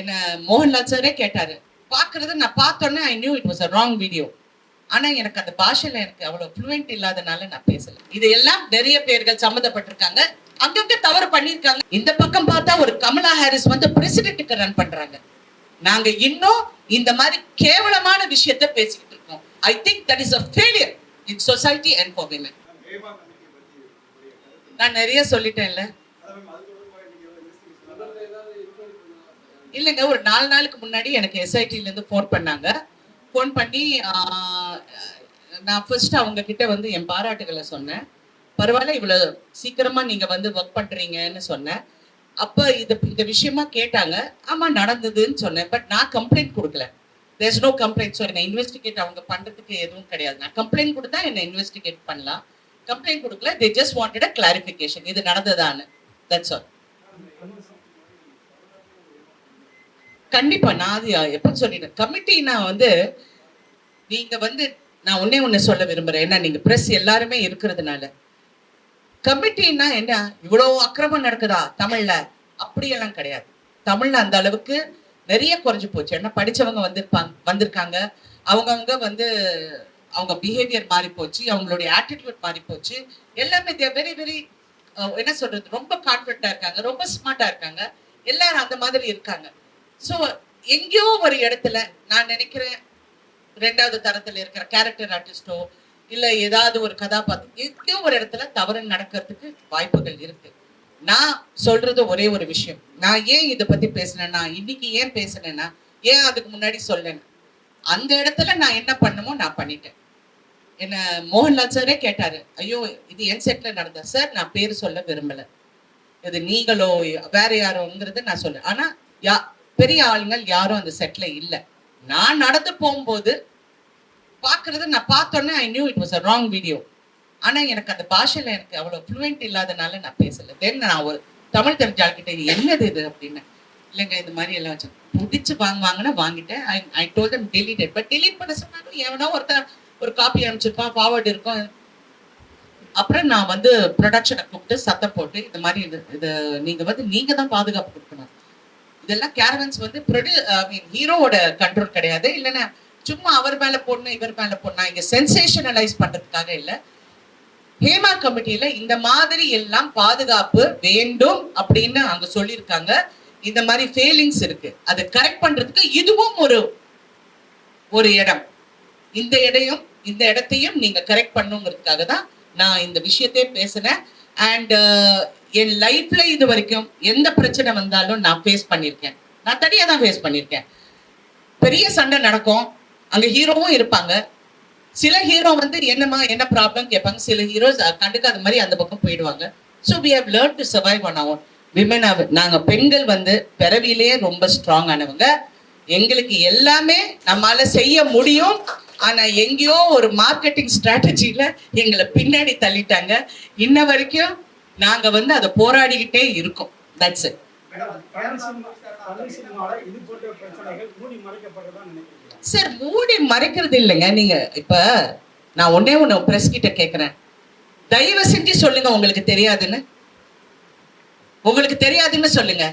என்ன மோகன்லால் சாரே கேட்டாரு. பாக்குறது நான் பார்த்தோன்னே I knew it was a wrong video. ஆனா எனக்கு அந்த பாஷையில எனக்கு அவ்வளவு ஃப்ளூயன்ட் இல்லாதனால நான் பேசல. இது எல்லாம் நிறைய பேர்கள் சம்மந்தப்பட்டிருக்காங்க, அங்கங்க தவறு பண்ணிருக்காங்க. இந்த பக்கம் பார்த்தா ஒரு கமலா ஹாரிஸ் வந்து பிரசிடென்ட்டுக்கு ரன் பண்றாங்க. நாங்க இன்னும் இந்த மாதிரி கேவலமான விஷயத்தை பேசிக்கிட்டு இருக்கோம். I think that is a failure in society and for women. நான் நிறைய சொல்லிட்டேன்ல. இல்லைங்க, ஒரு 4 நாளுக்கு முன்னாடி எனக்கு எஸ்ஐடில இருந்து ஃபோன் பண்ணாங்க. ஃபோன் பண்ணி நான் ஃபர்ஸ்ட் அவங்க கிட்ட வந்து என் பாராட்டுகளை சொன்னேன். பரவாயில்ல, இவ்வளவு சீக்கிரமா நீங்க வந்து ஒர்க் பண்றீங்கன்னு சொன்னேன். அப்ப இந்த விஷயமா கேட்டாங்க. ஆமா நடந்ததுன்னு சொன்னேன். பட் நான் கம்ப்ளைண்ட் கொடுக்கல. There's no complaint. ஸோ என்னை இன்வெஸ்டிகேட் அவங்க பண்றதுக்கு எதுவும் கிடையாது. நான் கம்ப்ளைண்ட் கொடுத்தா என்னை இன்வெஸ்டிகேட் பண்ணலாம். கம்ப்ளைண்ட் கொடுக்கல. They just wanted a clarification, இது நடந்ததான்னு. That's all. கண்டிப்பா நான் அது எப்ப சொல்லிட்டேன். கமிட்டினா வந்து நீங்க வந்து நான் ஒண்ணு சொல்ல விரும்புறேன். ஏன்னா நீங்க பிரஸ் எல்லாருமே இருக்கிறதுனால, கமிட்டின்னா என்ன, இவ்வளவு அக்கிரமம் நடக்குதா தமிழ்ல? அப்படியெல்லாம் கிடையாது. தமிழ்ல அந்த அளவுக்கு நிறைய குறைஞ்சு போச்சு. ஏன்னா படிச்சவங்க வந்திருக்காங்க. அவங்கவுங்க வந்து அவங்க பிஹேவியர் மாறி போச்சு, அவங்களுடைய ஆட்டிடியூட் மாறி போச்சு. எல்லாமே வெரி வெரி என்ன சொல்றது, ரொம்ப கான்ஃபிடென்ட்டா இருக்காங்க, ரொம்ப ஸ்மார்ட்டா இருக்காங்க. எல்லாரும் அந்த மாதிரி இருக்காங்க. ஸோ எங்கேயோ ஒரு இடத்துல நான் நினைக்கிறேன், 2வது தரத்துல இருக்கிற கேரக்டர் ஆர்டிஸ்டோ இல்ல ஏதாவது ஒரு கதாபாத்திரம் எங்கேயோ ஒரு இடத்துல தவறு நடக்கிறதுக்கு வாய்ப்புகள் இருக்கு. நான் சொல்றது ஒரே ஒரு விஷயம். நான் ஏன் இதை பத்தி பேசினேன்னா, இன்னைக்கு ஏன் பேசினேன்னா, ஏன் அதுக்கு முன்னாடி சொல்லணும், அந்த இடத்துல நான் என்ன பண்ணுமோ நான் பண்ணிட்டேன். என்ன மோகன்லால் சாரே கேட்டாரு, ஐயோ இது என் செட்ல நடந்த சார், நான் பேர் சொல்ல விரும்பல, இது நீங்களோ வேற யாரோங்கிறது நான் சொல்ல. ஆனா பெரிய ஆளுங்கள் யாரும் அந்த செட்ல இல்ல. நான் நடந்து போகும்போது பாக்குறது நான் பார்த்தோன்னே I knew it was a wrong video. ஆனா எனக்கு அந்த பாஷையில எனக்கு அவ்வளவு ஃப்ளூயன்ட் இல்லாதனால நான் பேசல. தென் நான் ஒரு தமிழ் தெரிஞ்ச ஆள்கிட்ட இது என்னது இது அப்படின்னு, இல்லைங்க இந்த மாதிரி எல்லாம் வச்சு புடிச்சு வாங்குவாங்கன்னா வாங்கிட்டேன். I told them delete it. But delete பண்ண சொன்னாலும் எவனோ ஒருத்தர் ஒரு காப்பி அனுப்பிச்சிருப்பான், ஃபார்வர்ட் இருக்கும். அப்புறம் நான் வந்து ப்ரொடக்ஷனை கூப்பிட்டு சத்தம் போட்டு, இந்த மாதிரி இது நீங்க வந்து நீங்க தான் பாதுகாப்பு கொடுக்கணும். இதெல்லாம் கேரவன்ஸ் வந்து ஹீரோவோட கண்ட்ரோல் கிடையாது. இல்லைன்னா சும்மா அவர் மேல போடணும் இவர் மேல போடணும், இங்க சென்சேஷனலைஸ் பண்றதுக்காக இல்ல. ஹேமா கமிட்டியில இந்த மாதிரி எல்லாம் பாதுகாப்பு வேண்டும் அப்படின்னு அங்க சொல்லியிருக்காங்க. இந்த மாதிரி ஃபெயிலிங்ஸ் இருக்கு, அதை கரெக்ட் பண்றதுக்கு இதுவும் ஒரு இடம். இந்த இடத்தையும் நீங்க கரெக்ட் பண்ணுங்கிறதுக்காக தான் நான் இந்த விஷயத்தையே பேசுறேன். அண்ட் என் லைஃப்ல இது வரைக்கும் எந்த பிரச்சனை வந்தாலும் நான் ஃபேஸ் பண்ணியிருக்கேன். நான் தனியா தான் ஃபேஸ் பண்ணியிருக்கேன். பெரிய சண்டை நடக்கும், அங்க ஹீரோவும் இருப்பாங்க. சில ஹீரோ வந்து என்னமா என்ன ப்ராப்ளம் கேட்பாங்க, சில ஹீரோஸ் கண்டுக்காத மாதிரி அந்த பக்கம் போயிடுவாங்க. So we have learn to survive on our women. நாங்க பெண்கள் வந்து பிறவிலேயே ரொம்ப ஸ்ட்ராங் ஆனவங்க. எங்களுக்கு எல்லாமே நம்மளால செய்ய முடியும். ஆனா எங்கேயோ ஒரு மார்க்கெட்டிங் ஸ்ட்ராட்டஜில எங்களை பின்னாடி தள்ளிட்டாங்க. இன்ன வரைக்கும் நாங்க வந்து அதை போராடிக்கிட்டே இருக்கோம். That's it. சார் மூடி மறைக்கிறது இல்லைங்க. நீங்க இப்ப நான் ஒண்ணு பிரஸ் கிட்ட கேக்குறேன், தயவு செஞ்சு சொல்லுங்க உங்களுக்கு தெரியாதுன்னு. உங்களுக்கு தெரியாதுன்னு சொல்லுங்க.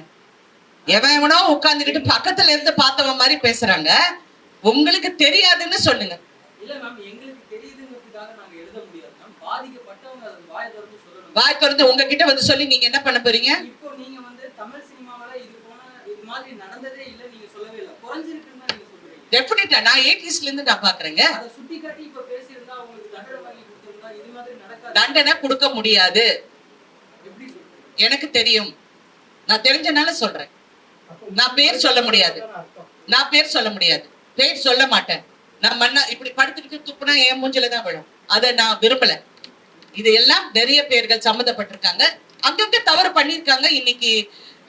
எவனோ உட்கார்ந்துக்கிட்டு பக்கத்துல இருந்து பார்த்தவன் மாதிரி பேசுறாங்க. உங்களுக்கு தெரியாதுன்னு சொல்லுங்க. இல்ல மேம், எங்களுக்கு தெரியுதுங்கிறதுக்காக நாங்க எழுத முடியாது மேம். பாதிக்கப்பட்டவங்க அது வாய் திறந்து உங்ககிட்ட வந்து சொல்லி நீங்க என்ன பண்ண போறீங்க? இப்போ நீங்க வந்து தமிழ் சினிமாவுல இது மாதிரி நடந்ததே இல்ல நீங்க சொல்லவே இல்ல, குறைஞ்சிருக்குன்னு தான் நீங்க சொல்றீங்க. டெஃபினட்டா நான் 80sல இருந்து நான் பாக்குறேங்க. அத சுட்டி காட்டி இப்ப பேசியிருந்தா உங்களுக்கு தண்டனை வாங்கி கொடுத்திருந்தா இது மாதிரி நடக்காது. தண்டனை கொடுக்க முடியாது. எப்படி எனக்கு தெரியும், நான் தெரிஞ்சனால சொல்றேன். நான் பேர் சொல்ல முடியாது. பேர் சொல்ல மாட்டேன். நான் மண்ணா இப்படி படுத்துக்கிட்டு துப்புனா என் மூஞ்சில தான் விழும். அதை நான் விரும்பல. இது எல்லாம் நிறைய பேர்கள் சம்மந்தப்பட்டிருக்காங்க, அங்கங்க தவறு பண்ணிருக்காங்க. இன்னைக்கு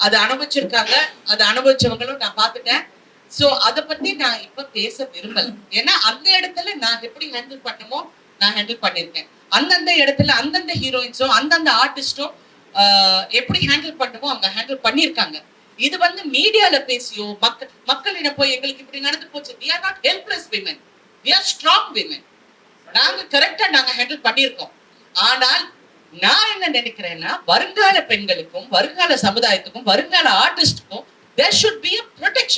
அதை அனுபவிச்சிருக்காங்க. அதை அனுபவிச்சவங்களும் நான் பார்த்துட்டேன். சோ அதை பத்தி நான் இப்ப பேச விரும்பல. ஏன்னா அந்த இடத்துல நான் எப்படி ஹேண்டில் பண்ணுமோ நான் ஹேண்டில் பண்ணிருக்கேன். அந்தந்த இடத்துல அந்தந்த ஹீரோயின்ஸோ அந்தந்த ஆர்டிஸ்டோ எப்படி ஹேண்டில் பண்ணுமோ அவங்க ஹேண்டில் பண்ணிருக்காங்க. இது வந்து மீடியால பேசியோ மக்களிடம் போய் எங்களுக்கு இப்படி நடந்து போச்சு, we are not helpless women, we are strong women. நாங்க கரெக்டா நாங்க ஹேண்டில் பண்ணியிருக்கோம். ஆனால் நான் என்ன நினைக்கிறேன்னா, வருங்கால பெண்களுக்கும் வருங்கால சமுதாயத்துக்கும் வருங்கால ஆர்டிஸ்டுக்கும் there should be a protection.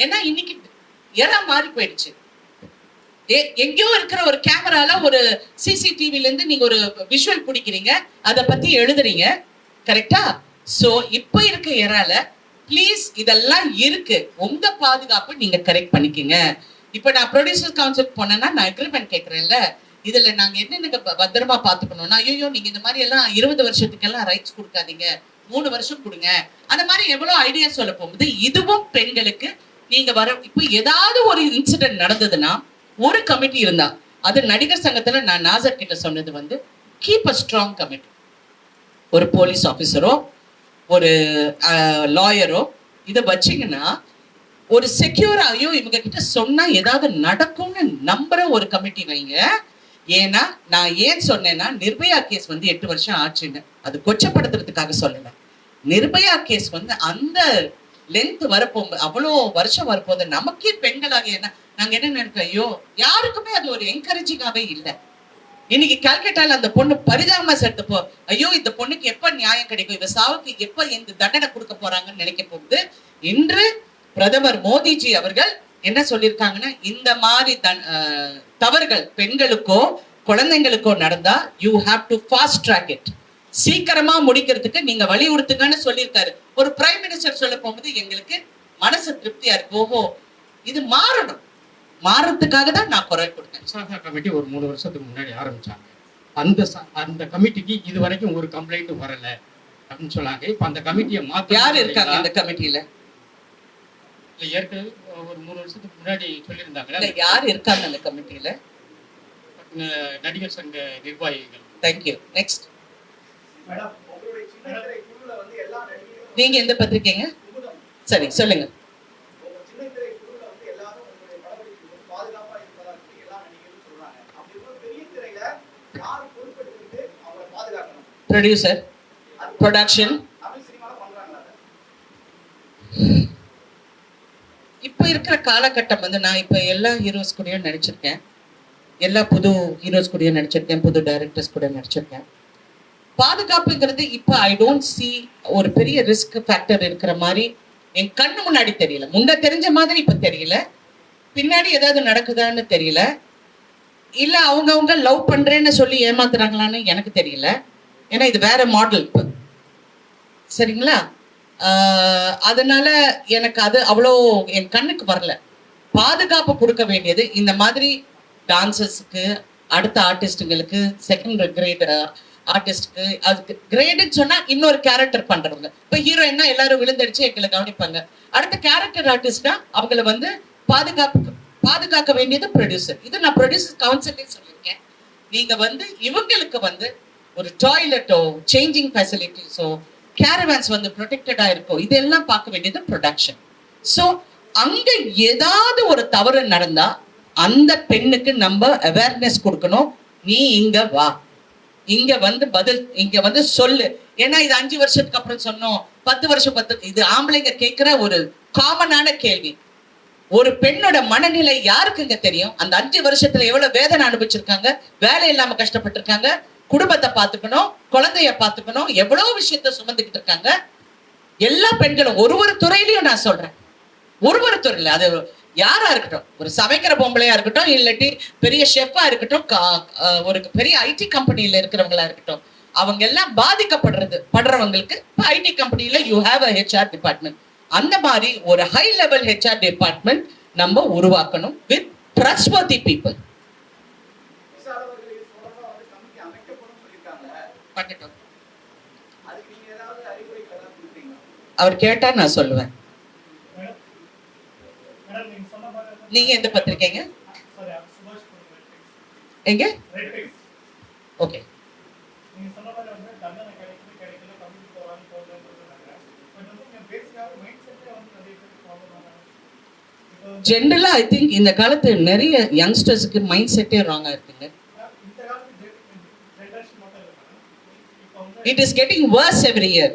ஏன்னா இன்னைக்கு எரா மாறி போயிடுச்சு. எங்கேயோ இருக்கிற ஒரு கேமரால ஒரு சிசிடிவில இருந்து நீங்க ஒரு விஷுவல் பிடிக்கிறீங்க, அதை பத்தி எழுதுறீங்க, கரெக்டா? சோ இப்ப இருக்க எரால ப்ளீஸ் இதெல்லாம் இருக்கு, உங்க பாதுகாப்பு நீங்க கரெக்ட் பண்ணிக்கங்க. இப்ப நான் ப்ரொடியூசர் கவுன்சில் போனேன்னா நான் அக்ரிமெண்ட் கேட்கறேன்ல, இதுல நாங்க என்னென்ன பத்திரமா பாத்துக்கணும்னா, ஐயோ நீங்க இந்த மாதிரி எல்லாம் 20 வருஷத்துக்கெல்லாம் ரைட்ஸ் கொடுக்காதீங்க, 3 வருஷம் கொடுங்க, அந்த மாதிரி எவ்வளவு ஐடியா சொல்ல போகுது. இதுவும் பெண்களுக்கு நீங்க வர இப்போ ஏதாவது ஒரு இன்சிடென்ட் நடந்ததுன்னா ஒரு கமிட்டி இருந்தா, அது நடிகர் சங்கத்துல நான் நாசர் கிட்ட சொன்னது வந்து கீப் அ ஸ்ட்ராங் கமிட்டி. ஒரு போலீஸ் ஆபீசரோ ஒரு லாயரோ இதை வச்சிங்கன்னா ஒரு செக்யூரா, ஐயோ இவங்க கிட்ட சொன்னா ஏதாவது நடக்கும்னு நம்புற ஒரு கமிட்டி வைங்க. ஏன்னா நான் ஏன் சொன்னேன்னா, நிர்பயா கேஸ் வந்து 8 வருஷம் ஆச்சுன்னு, அது கொச்சப்படுத்துறதுக்காக சொல்லல. நிர்பயா கேஸ் வந்து அந்த லென்த் வரப்போ, அவ்வளோ வருஷம் வரப்போது, நமக்கே பெண்களாக என்ன நாங்க என்ன நினைக்கிறோம், ஐயோ யாருக்குமே அது ஒரு என்கரேஜிங்காவே இல்லை. இன்னைக்கு கல்கட்டால அந்த பொண்ணு பரிதாபமா செத்துப்போ, ஐயோ இந்த பொண்ணுக்கு எப்ப நியாயம் கிடைக்கும், இவ சாவுக்கு எப்ப இந்த தண்டனை கொடுக்க போறாங்கன்னு நினைக்க போகுது. இன்று பிரதமர் மோடிஜி அவர்கள் என்ன சொல்லியிருக்காங்கன்னா, இந்த மாதிரி தவறுகள் பெண்களுக்கோ குழந்தைங்களுக்கோ நடந்தா you have to fast track it, சீக்கிரமா முடிக்கிறதுக்கு நீங்க வலியுறுத்துங்கன்னு சொல்லியிருக்காரு. ஒரு பிரைம் மினிஸ்டர் சொல்ல போகும்போது எங்களுக்கு மனசு திருப்தியா இருக்கு. ஓஹோ இது மாறணும், மாறதுக்காக தான் நான் குரல் கொடுத்தேன். விசாகா கமிட்டி ஒரு 3 வருஷத்துக்கு முன்னாடி ஆரம்பிச்சாங்க. அந்த கமிட்டிக்கு இது வரைக்கும் ஒரு கம்ப்ளைண்ட் வரல அப்படின்னு சொன்னாங்க. இப்ப அந்த கமிட்டியை மாத்த யார் இருக்காங்க அந்த கமிட்டியில? ஏற்கனவே ஒரு 3 வருஷத்துக்கு முன்னாடி சொல்லியிருந்தாங்க. யார் இருக்காங்க அந்த கமிட்டியில? நடிகர் சங்க நிர்வாகிகள். தேங்க்யூ. நெக்ஸ்ட். நீங்க எந்த பத்திரிக்கைங்க? சரி சொல்லுங்க. Producer, production. இப்ப இருக்கிற காலகட்டம் வந்து நான் இப்ப எல்லா ஹீரோஸ் கூடயும் நடிச்சிருக்கேன், எல்லா புது ஹீரோஸ் கூடயும் நடிச்சிருக்கேன், புது டைரக்டர்ஸ் கூட நடிச்சிருக்கேன். பாதுகாப்புங்கிறது இப்ப ஐ டோன்ட் சி ஒரு பெரிய ரிஸ்க் ஃபேக்டர் இருக்கிற மாதிரி என் கண்ணு முன்னாடி தெரியல. முன்ன தெரிஞ்ச மாதிரி இப்ப தெரியல. பின்னாடி ஏதாவது நடக்குதான்னு தெரியல. இல்ல அவங்கவுங்க லவ் பண்றேன்னு சொல்லி ஏமாத்துறாங்களான்னு எனக்கு தெரியல. ஏன்னா இது வேற மாடல் இப்போ, சரிங்களா? அதனால எனக்கு அது அவ்வளோ என் கண்ணுக்கு வரல. பாதுகாப்பு கொடுக்க வேண்டியது இந்த மாதிரி டான்சர்ஸுக்கு, அடுத்த ஆர்டிஸ்டுங்களுக்கு, செகண்ட் கிரேட் ஆர்டிஸ்டுக்கு. அதுக்கு கிரேடுன்னு சொன்னா இன்னொரு கேரக்டர் பண்றவங்க. இப்போ ஹீரோயின்னா எல்லாரும் விழுந்தடிச்சு எங்களை கவனிப்பாங்க. அடுத்த கேரக்டர் ஆர்டிஸ்டா அவங்களை வந்து பாதுகாக்க வேண்டியது ப்ரொடியூசர். இது நான் ப்ரொடியூசர் கவுன்சிலே சொல்லியிருக்கேன். நீங்க வந்து இவங்களுக்கு வந்து ஒரு டாய்லெட்டோ சேஞ்சிங் ஃபெசிலிட்டிஸோ கேரவான்ஸ் வந்து ப்ரொடெக்டடா இருக்கோ, இதெல்லாம் பார்க்க வேண்டியது ப்ரொடக்ஷன். ஸோ அங்க ஏதாவது ஒரு தவறு நடந்தா அந்த பெண்ணுக்கு நம்ம அவேர்னஸ் கொடுக்கணும். நீ இங்க வா, இங்க வந்து பதில், இங்க வந்து சொல்லு. ஏன்னா இது 5 வருஷத்துக்கு அப்புறம் சொன்னோம், 10 வருஷம் 10, இது ஆம்பளைங்க கேட்கிற ஒரு காமனான கேள்வி. ஒரு பெண்ணோட மனநிலை யாருக்குங்க தெரியும்? அந்த 5 வருஷத்துல எவ்வளவு வேதனை அனுபவிச்சிருக்காங்க, வேலை இல்லாம கஷ்டப்பட்டிருக்காங்க, குடும்பத்தை பார்த்துக்கணும், குழந்தைய பார்த்துக்கணும், எவ்வளவு விஷயத்த சுமந்துக்கிட்டு இருக்காங்க. எல்லா பெண்களும் ஒரு துறையிலையும் நான் சொல்றேன், ஒரு துறையில அது யாரா இருக்கட்டும், ஒரு சமைக்கிற பொம்பளையா இருக்கட்டும், இல்லாட்டி பெரிய ஷெஃபா இருக்கட்டும், ஒரு பெரிய ஐடி கம்பெனியில இருக்கிறவங்களா இருக்கட்டும், அவங்க எல்லாம் படுறவங்களுக்கு ஐடி கம்பெனியில you have a HR department. அந்த மாதிரி ஒரு ஹை லெவல் ஹெச்ஆர் டிபார்ட்மெண்ட் நம்ம உருவாக்கணும் வித் ட்ரஸ்ட்வர்தி பீப்புள். அவர் கேட்டா நான் சொல்லுவேன். நீங்க எந்த பத்திரிக்கைங்க? எங்க? ஓகே. ஜென்ரலா ஐ திங்க் இந்த காலத்து நிறைய யங்ஸ்டர்ஸ்க்கு மைண்ட் செட்டே ராங்கா இருக்குங்க. It is getting worse every year.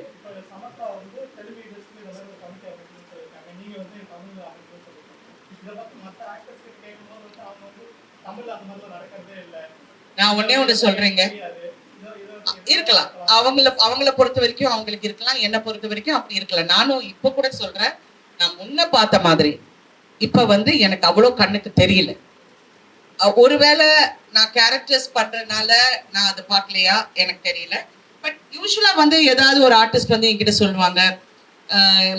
நான் ஒண்ணே சொல்றேங்க, இருக்கலாம், அவங்கள பொறுத்த வரைக்கும் அவங்களுக்கு இருக்கலாம், என்ன பொறுத்த வரைக்கும் அப்படி இருக்கலாம். நானும் இப்ப கூட சொல்றேன், நான் முன்ன பார்த்த மாதிரி இப்ப வந்து எனக்கு அவ்வளோ கண்ணுக்கு தெரியல. ஒருவேளை நான் கேரக்டர்ஸ் பண்றதுனால நான் அதை பார்க்கலையா எனக்கு தெரியல. பட் யூஸ்வலா வந்து ஏதாவது ஒரு ஆர்டிஸ்ட் வந்து என்கிட்ட சொல்லுவாங்க,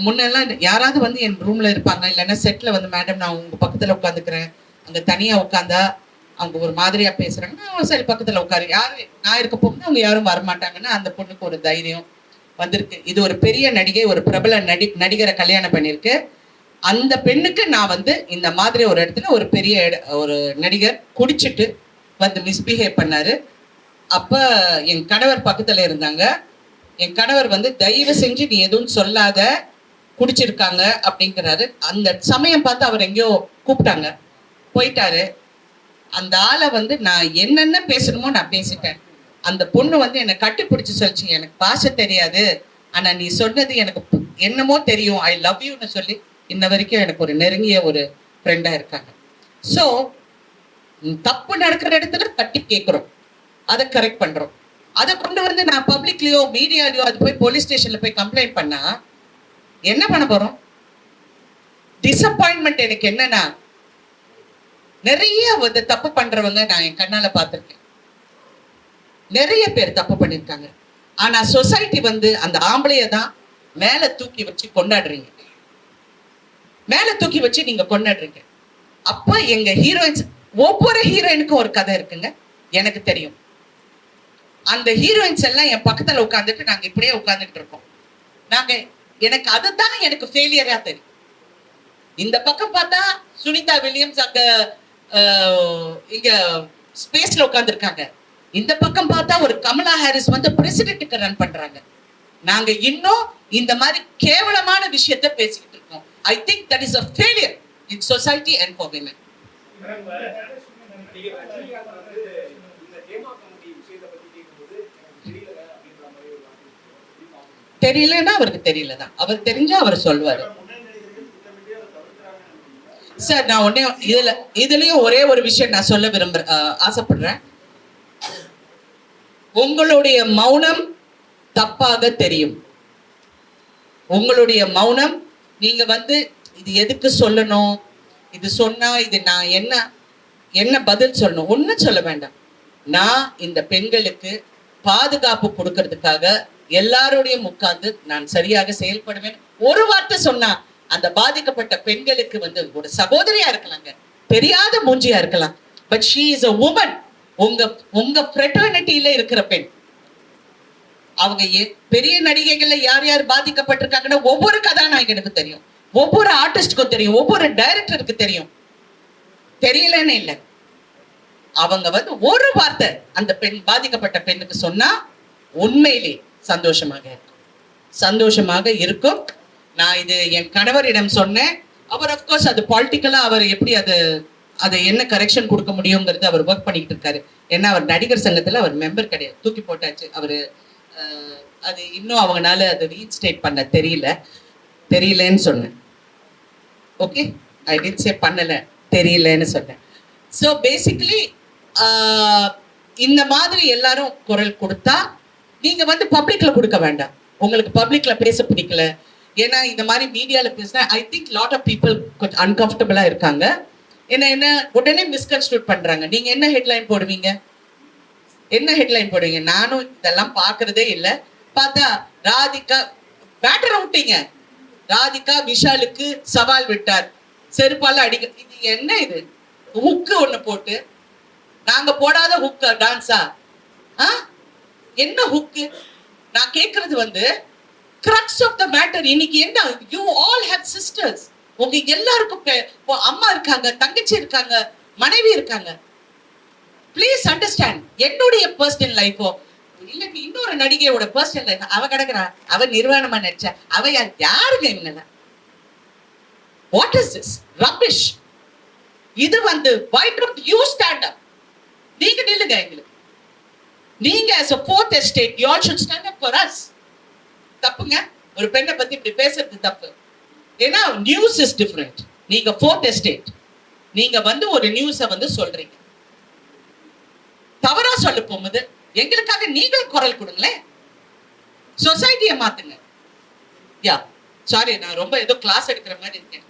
முன்னெல்லாம் யாராவது வந்து என் ரூம்ல இருப்பாங்க, இல்லைன்னா செட்ல வந்து மேடம் நான் உங்க பக்கத்துல உட்காந்துக்கிறேன், அங்க தனியா உட்காந்தா அவங்க ஒரு மாதிரியா பேசுறாங்கன்னா சரி பக்கத்துல உட்காரு, யாரு நான் இருக்க போகும்போது அவங்க யாரும் வரமாட்டாங்கன்னா அந்த பொண்ணுக்கு ஒரு தைரியம் வந்திருக்கு. இது ஒரு பெரிய நடிகை, ஒரு பிரபல நடிகரை கல்யாணம் பண்ணிருக்கு. அந்த பெண்ணுக்கு நான் வந்து இந்த மாதிரி ஒரு இடத்துல ஒரு பெரிய ஒரு நடிகர் குடிச்சிட்டு வந்து மிஸ்பிஹேவ் பண்ணாரு. அப்ப என் கணவர் பக்கத்துல இருந்தாங்க. என் கணவர் வந்து தயவு செஞ்சு நீ எதுவும் சொல்லாத, குடிச்சிருக்காங்க அப்படிங்கிறாரு. அந்த சமயம் பார்த்து அவர் எங்கேயோ கூப்பிட்டாங்க, போயிட்டாரு. அந்த ஆளை வந்து நான் என்னென்ன பேசணுமோ நான் பேசிட்டேன். அந்த பொண்ணு வந்து என்னை கட்டி பிடிச்சி சொல்லிச்சு, எனக்கு பாஷை தெரியாது, ஆனா நீ சொன்னது எனக்கு என்னமோ தெரியும், ஐ லவ் யூன்னு சொல்லி இன்ன வரைக்கும் எனக்கு ஒரு நெருங்கிய ஒரு ஃப்ரெண்டா இருக்காங்க. ஸோ தப்பு நடக்கிற இடத்துல தட்டி கேட்கிறோம், அதை கரெக்ட் பண்றோம். அதை கொண்டு வந்து நான் பப்ளிக்லயோ மீடியாலயோ அது போய் போலீஸ் ஸ்டேஷன்ல போய் கம்ப்ளைண்ட் பண்ணா என்ன பண்ண போறோம்? டிசப்பாயின்மெண்ட் எனக்கு என்னன்னா, நிறைய வந்து தப்பு பண்றவங்க நான் என் கண்ணால பார்த்திருக்கேன். நிறைய பேர் தப்பு பண்ணிருக்காங்க. ஆனா சொசைட்டி வந்து அந்த ஆம்பளைய தான் மேல தூக்கி வச்சு கொண்டாடுறீங்க, மேல தூக்கி வச்சு நீங்க கொண்டாடுறீங்க. அப்ப எங்க ஹீரோயின்ஸ், ஒவ்வொரு ஹீரோயினுக்கும் ஒரு கதை இருக்குங்க, எனக்கு தெரியும். அந்த ஹீரோயின்ஸ் எல்லாம் என் பக்கத்துல உட்காந்துட்டு நாங்க இப்படியே உட்கார்ந்துட்டு இருக்கோம். எனக்கு அதுதான் எனக்கு ஃபெயிலியரா தெரியும். இந்த பக்கம் பார்த்தா சுனிதா வில்லியம்ஸ் அங்க இங்க ஸ்பேஸ்ல உட்கார்ந்துருக்காங்க. இந்த பக்கம் பார்த்தா ஒரு கமலா ஹாரிஸ் வந்து பிரசிடென்ட்டுக்கு ரன் பண்றாங்க. நாங்க இன்னும் இந்த மாதிரி கேவலமான விஷயத்தை பேசிக்கிட்டு இருக்கோம். I think that is a failure in society and for women. தெரியலன்னா அவருக்கு தெரியலதான், அவர் தெரிஞ்சா அவர் சொல்வாரு. சார் நான் உடனே இதுலயும் ஒரே ஒரு விஷயம் நான் சொல்ல ஆசைப்படுறேன். உங்களுடைய மௌனம் தப்பாக தெரியும். உங்களுடைய மௌனம், நீங்க வந்து இது எதுக்கு சொல்லணும், இது சொன்னா இது நான் என்ன பதில் சொல்லணும், ஒன்னும் சொல்ல வேண்டாம். நான் இந்த பெண்களுக்கு பாதுகாப்பு கொடுக்கறதுக்காக எல்லாரோடையும் உட்கார்ந்து நான் சரியாக செயல்படுவேன். ஒரு வார்த்தை சொன்னா அந்த பாதிக்கப்பட்ட பெண்களுக்கு வந்து ஒரு சகோதரியா இருக்கலாங்க, தெரியாத மூஞ்சியா இருக்கலாம், but she is a woman. உங்க ஃப்ரெட்டர்னிட்டியில இருக்கிற பெண். அவங்க பெரிய நடிகைகள்ல யார் யார் பாதிக்கப்பட்டிருக்காங்கன்னா ஒவ்வொரு கதாநாயகனுக்கு தெரியும், ஒவ்வொரு ஆர்டிஸ்டுக்கும் தெரியும், ஒவ்வொரு டைரக்டருக்கு தெரியும். தெரியலன்னு இல்லை, அவங்க வந்து ஒரு வார்த்தை அந்த பெண் பாதிக்கப்பட்ட பெண்ணுக்கு சொன்னா உண்மையிலே சந்தோஷமாக இருக்கும். நான் இது என் கணவரிடம் சொன்னேன். அவர் அப்கோர்ஸ் அது பாலிட்டிக்கலா அவர் எப்படி அதை என்ன கரெக்ஷன் கொடுக்க முடியுங்கிறது அவர் ஒர்க் பண்ணிக்கிட்டு இருக்காரு. ஏன்னா அவர் நடிகர் சங்கத்துல அவர் மெம்பர் கிடையாது, தூக்கி போட்டாச்சு அவரு. அது இன்னும் அவங்களால அதை ரீஇன்ஸ்டேட் பண்ண தெரியலன்னு சொன்னேன். ஓகே, ஐ டிட் சே பண்ணல, தெரியலன்னு சொன்னேன். ஸோ பேசிக்கலி இந்த மாதிரி எல்லாரும் குரல் கொடுத்தா நீங்க வந்து பப்ளிக்ல கொடுக்க வேண்டாம். உங்களுக்கு பப்ளிக்ல பேச பிடிக்கல, ஏன்னா இந்த மாதிரி மீடியால பேசினா I think lot of people கொஞ்சம் அன்கம்ஃபர்டபுளா இருக்காங்க. என்ன உடனே மிஸ்கன்ஸ்ட்ரூட் பண்றாங்க. நீங்க என்ன ஹெட்லைன் போடுவீங்க? நானும் இதெல்லாம் பாக்குறதே இல்லை. பார்த்தா ராதிகா பேட்டரை விட்டீங்க, ராதிகா விஷாலுக்கு சவால் விட்டார், செருப்பால அடிக்க. இது என்ன? இது ஹுக்கு ஒண்ணு போட்டு, நாங்க போடாத ஹுக்கு டான்ஸா? என்ன ஹுக்கு? நான் கேக்குறது வந்து crux of the matter. இன்னைக்கு என்ன, you all have sisters. உங்க எல்லாருக்கும் அம்மா இருக்காங்க, தங்கச்சி இருக்காங்க, மனைவி இருக்காங்க. Please understand. என்னுடைய பர்சனல் லைஃபோ இல்ல இன்னொரு நடிகையோட பர்சனல் லைஃப், அவ கிடக்குறா, அவ நிர்வாணமா நடிச்சா, அவ யாருங்க இவங்க? What is this rubbish? இது வந்து why don't you stand up? நீங்க நில்லுங்க. எங்களுக்கு நீங்க as a fourth estate you all should stand up for us. தப்புங்க, ஒரு பெண்ணை பத்தி இப்படி பேசுறது தப்பு. ஏன்னா நியூஸ் இஸ் டிஃபரெண்ட். நீங்க fourth estate, நீங்க வந்து ஒரு நியூஸை வந்து சொல்றீங்க, தவறா சொல்ல போகும்போது எங்களுக்காக நீங்களும் குரல் கொடுங்களேன், சொசைட்டியை மாத்துங்க. யா சாரி, நான் ரொம்ப ஏதோ கிளாஸ் எடுக்கிற மாதிரி இருக்கேன்.